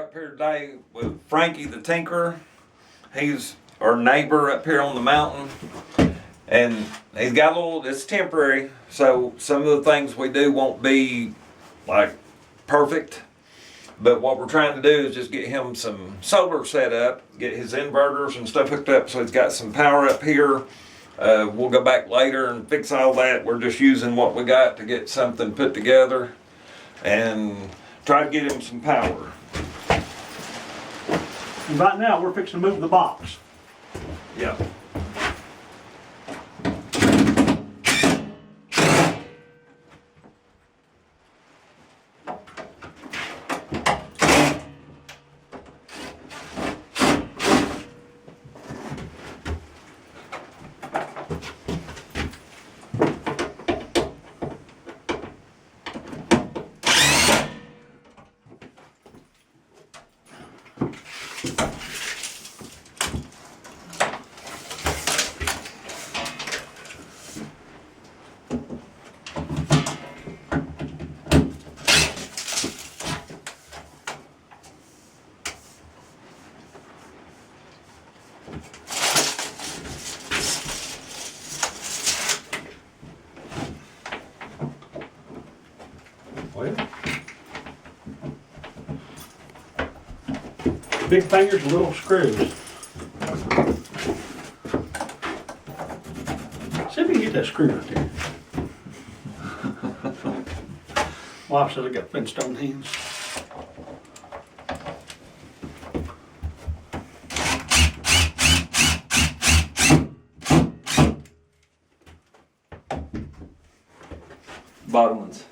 up here today with Frankie the Tinkerer. He's our neighbor up here on the mountain. And he's got a little, it's temporary, so some of the things we do won't be like perfect. But what we're trying to do is just get him some solar set up, get his inverters and stuff hooked up so he's got some power up here. We'll go back later and fix all that. We're just using what we got to get something put together and try to get him some power. And right now we're fixing to move the box. Yeah. Big fingers, little screws. See if we can get that screw right there. Wife says I got Flintstone hands. Bottom ones.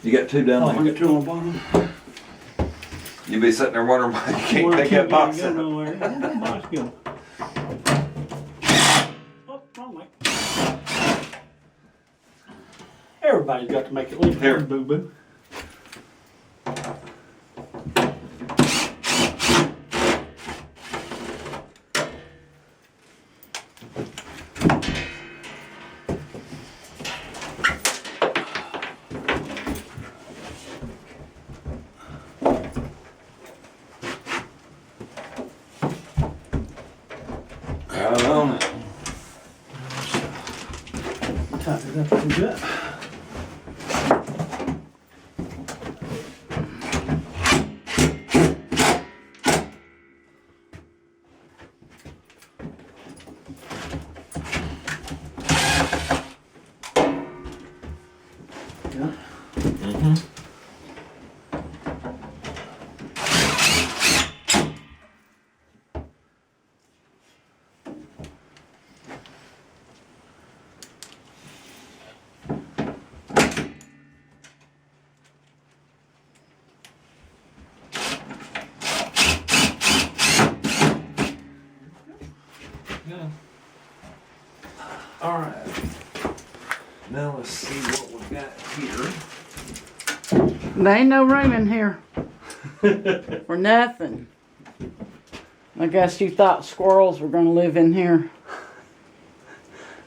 You got two down Oh, there. I got two on the bottom. You be sitting there wondering why you can't take that box out. out. Nowhere. Where'd that box go? Oh, wrong way. Everybody's got to make at least one boo-boo. Tighten it up a little bit. Yeah. Mm-hmm. Yeah. All right. Now let's see what we got here. There ain't no room in here for nothing. I guess you thought squirrels were gonna live in here.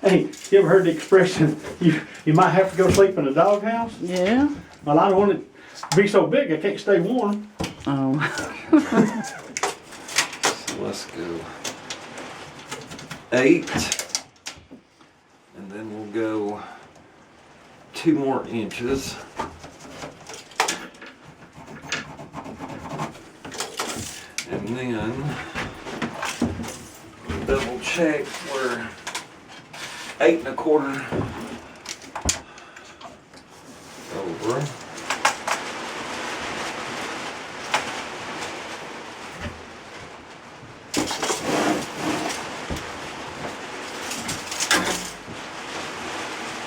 Hey, you ever heard the expression, you might have to go sleep in a doghouse? Yeah? Well, I don't want it to be so big I can't stay warm. Oh. So let's go 8. And then we'll go 2 more inches. And then double check where 8 1/4 over.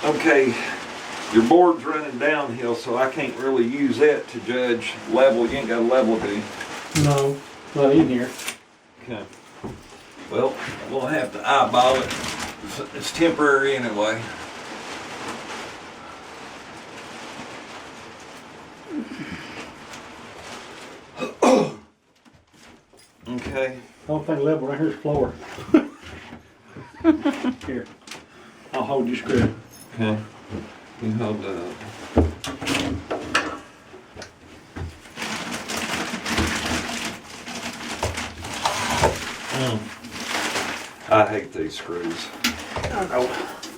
Okay, your board's running downhill, so I can't really use it to judge level. You ain't got a level, do you? No, not in here. Okay. Well, we'll have to eyeball it. It's temporary anyway. Okay. The whole thing level right here's floor. Here, I'll hold your screw. Okay. You hold that up. I hate these screws. I know,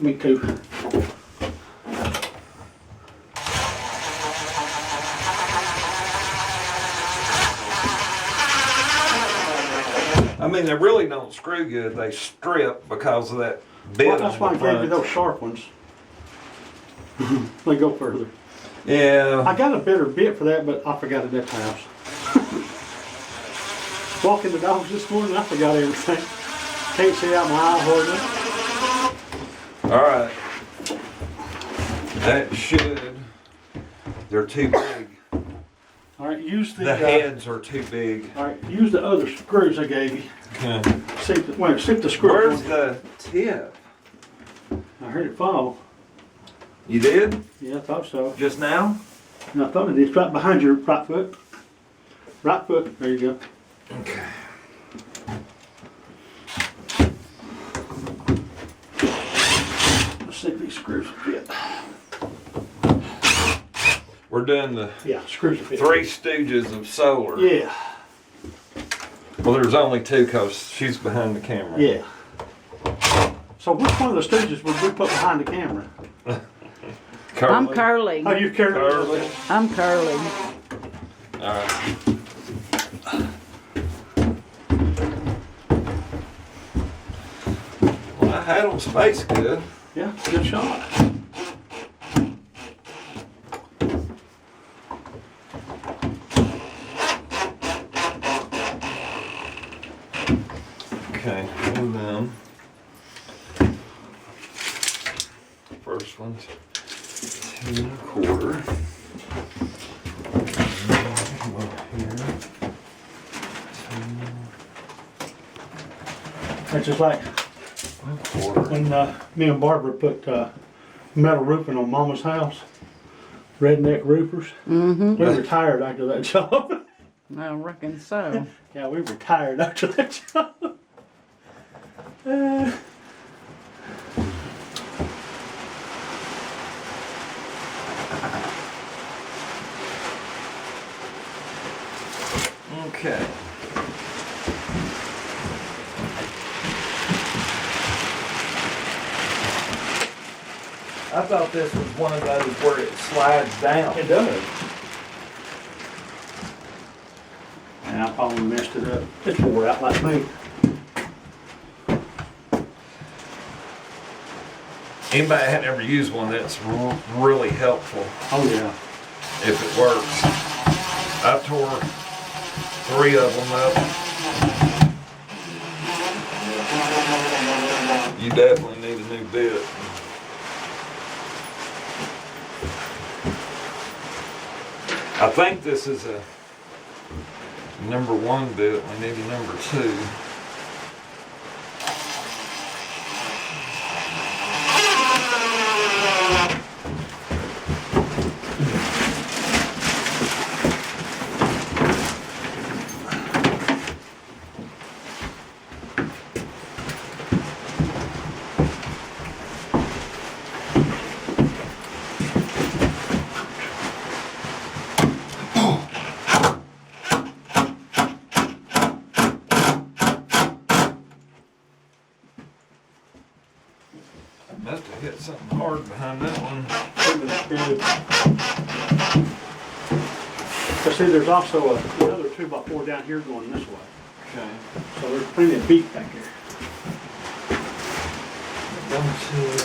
me too. I mean, they really don't screw good. They strip because of that bit. Well, that's why I on the gave you front. those sharp ones. They go further. Yeah. I got a better bit for that, but I forgot it at the house. Walking the dogs this morning, I forgot everything. Can't see out my eye hardly. All right. That should. They're too big. All right, use The heads are too big. All right, use the other screws I gave you. Okay. See if the, wait, see if the screw. Where's the tip? I heard it fall. You did? Yeah, I thought so. Just now? And I thought it is right behind your right foot. Right foot. There you go. Okay. Let's see if these screws fit. We're doing the Yeah, screws fit. Three Stooges of solar. Yeah, Well, there's only two because she's behind the camera. yeah. So which one of the stooges would we put behind the camera? Curly. I'm Curly. Oh, you carry Curly. I'm Curly. All right. Well, I had them spaced good. Yeah, good shot. Okay, and then first one's 2 1/4. That's just like 2 1/4. when me and Barbara put metal roofing on Mama's house. Redneck roofers. Mm-hmm. We retired after that job. I reckon so. Yeah, we retired after that job. Okay. I thought this was one of those where it slides down. It does. And I probably messed it up. It's wore out like me. Anybody that had ever used one, that's really helpful Oh yeah. if it works. I tore 3 of them up. You definitely need a new bit. I think this is a number 1 bit. We need a number 2. Must have hit something hard behind that one. But see, there's also another 2x4 down here going this way. Okay. So there's plenty of beef back here. 1, 2,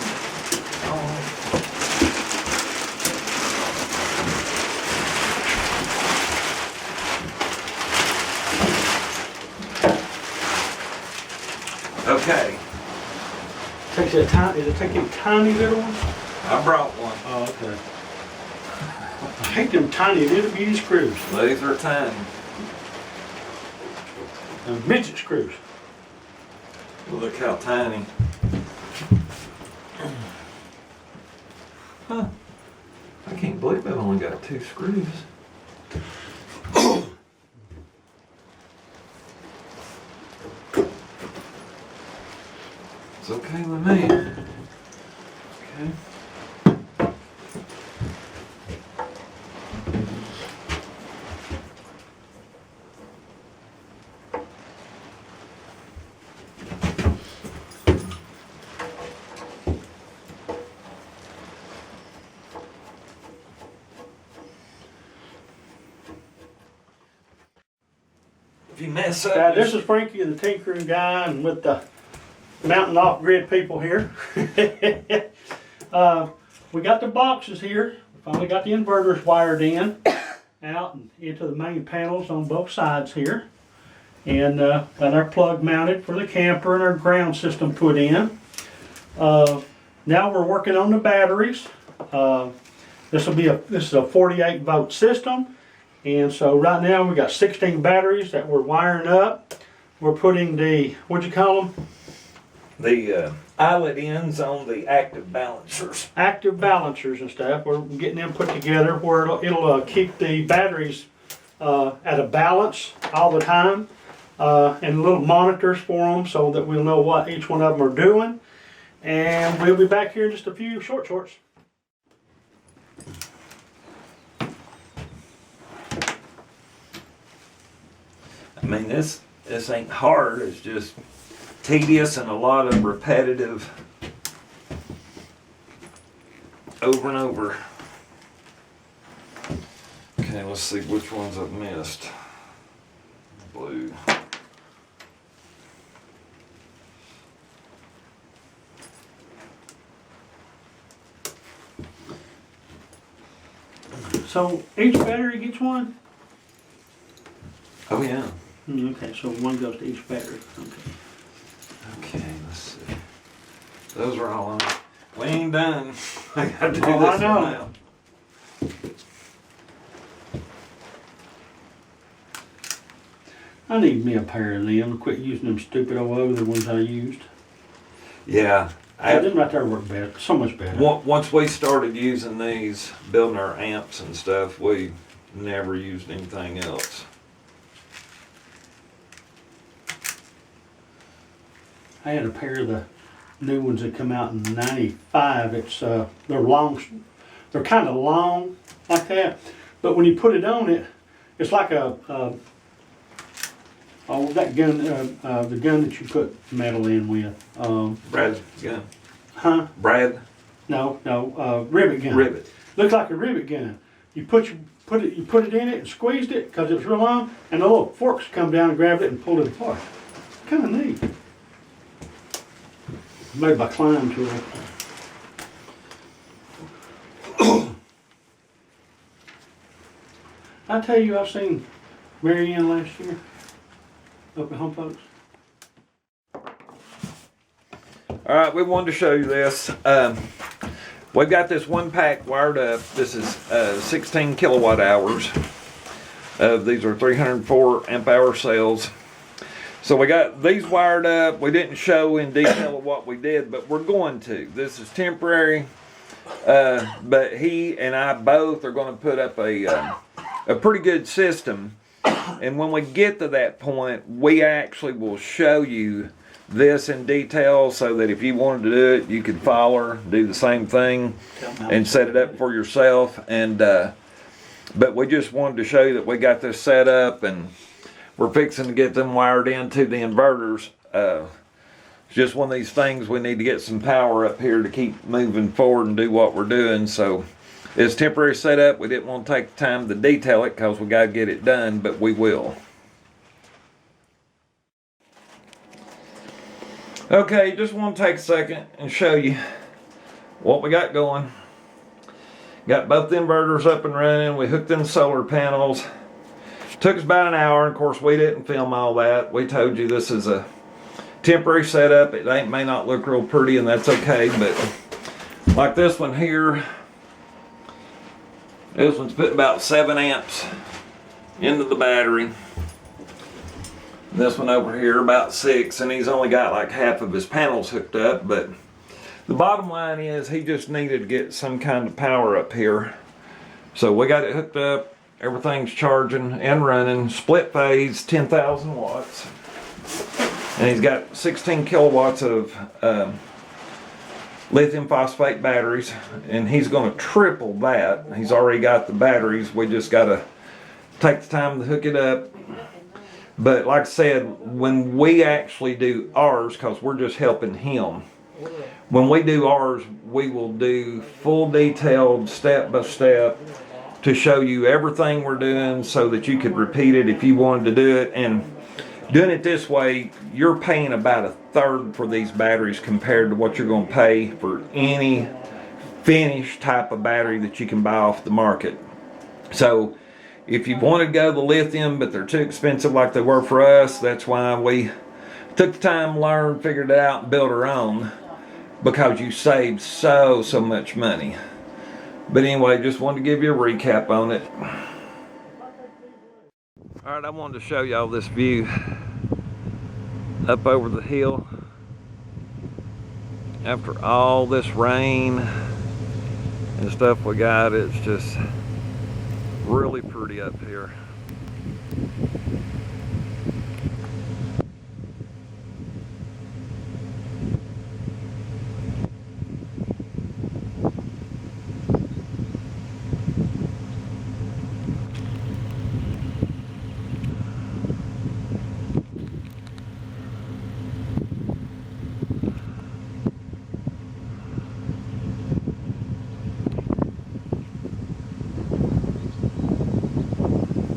3. Okay. Takes a tiny, is it taking tiny little ones? I brought one. Oh, okay. I hate them tiny little bitty screws. These are tiny. Them midget screws. Look how tiny. Huh. I can't believe I've only got 2 screws. It's okay with me. Okay. you mess up. This is Frankie, the tinkering guy, and with the mountain off-grid people here. We got the boxes here. Finally got the inverters wired in, out and into the main panels on both sides here. And got our plug mounted for the camper and our ground system put in. Now we're working on the batteries. This is a 48 volt system. And so right now we got 16 batteries that we're wiring up. We're putting the, what'd you call them? The eyelet ends on the active balancers. Active balancers and stuff. We're getting them put together where it'll keep the batteries at a balance all the time. And little monitors for them so that we'll know what each one of them are doing. And we'll be back here in just a few shorts. I mean, this ain't hard. It's just tedious and a lot of repetitive over and over. Okay, let's see which ones I've missed. Blue. So each battery gets one? Oh yeah. Okay, so one goes to each battery. Okay, let's see. Those are all on. We ain't done. I gotta do Oh, this I know. one now. I need me a pair of them. Quit using them stupid old other ones I used. Yeah. Them right there work better, so much better. Once we started using these, building our amps and stuff, we never used anything else. I had a pair of the new ones that come out in '95. It's they're long, they're kind of long like that, but when you put it on it, it's like a that gun, the gun that you put metal in with. Brad's gun. Huh? Brad? No, rivet gun. Rivet. Looks like a rivet gun. You put it in it and squeezed it because it was real long, and the little forks come down and grabbed it and pulled it apart. Kind of neat. Made by Klein tool. I tell you, I've seen Mary Ann last year up at Home Folks. All right, we wanted to show you this. We've got this one pack wired up. This is 16 kilowatt hours. These are 304 amp hour cells. So we got these wired up. We didn't show in detail of what we did, but we're going to. This is temporary, but he and I both are going to put up a pretty good system. And when we get to that point, we actually will show you this in detail so that if you wanted to do it, you could follow her, do the same thing, and set it up for yourself. And but we just wanted to show you that we got this set up and we're fixing to get them wired into the inverters. It's just one of these things we need to get some power up here to keep moving forward and do what we're doing. So it's temporary setup. We didn't want to take the time to detail it because we got to get it done, but we will. Okay, just want to take a second and show you what we got going. Got both the inverters up and running. We hooked in solar panels. Took us about an hour. Of course, we didn't film all that. We told you this is a temporary setup. It may not look real pretty, and that's okay. But like this one here, this one's put about 7 amps into the battery. This one over here about 6, and he's only got like half of his panels hooked up. But the bottom line is he just needed to get some kind of power up here. So we got it hooked up. Everything's charging and running, split phase, 10,000 watts. And he's got 16 kilowatts of lithium phosphate batteries, and he's going to triple that. He's already got the batteries. We just got to take the time to hook it up. But like I said, when we actually do ours, because we're just helping him, when we do ours, we will do full detailed step by step to show you everything we're doing so that you could repeat it if you wanted to do it. And doing it this way, you're paying about 1/3 for these batteries compared to what you're going to pay for any finished type of battery that you can buy off the market. So if you want to go the lithium, but they're too expensive like they were for us, that's why we took the time to learn, figured it out, and built our own, because you save so much money. But anyway, just wanted to give you a recap on it. All right, I wanted to show y'all this view up over the hill. After all this rain and stuff we got, it's just really pretty up here.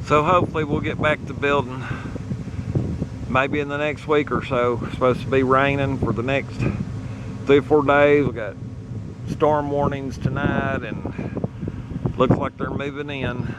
So hopefully we'll get back to building maybe in the next week or so. It's supposed to be raining for the next 3 or 4 days. We got storm warnings tonight, and looks like they're moving in.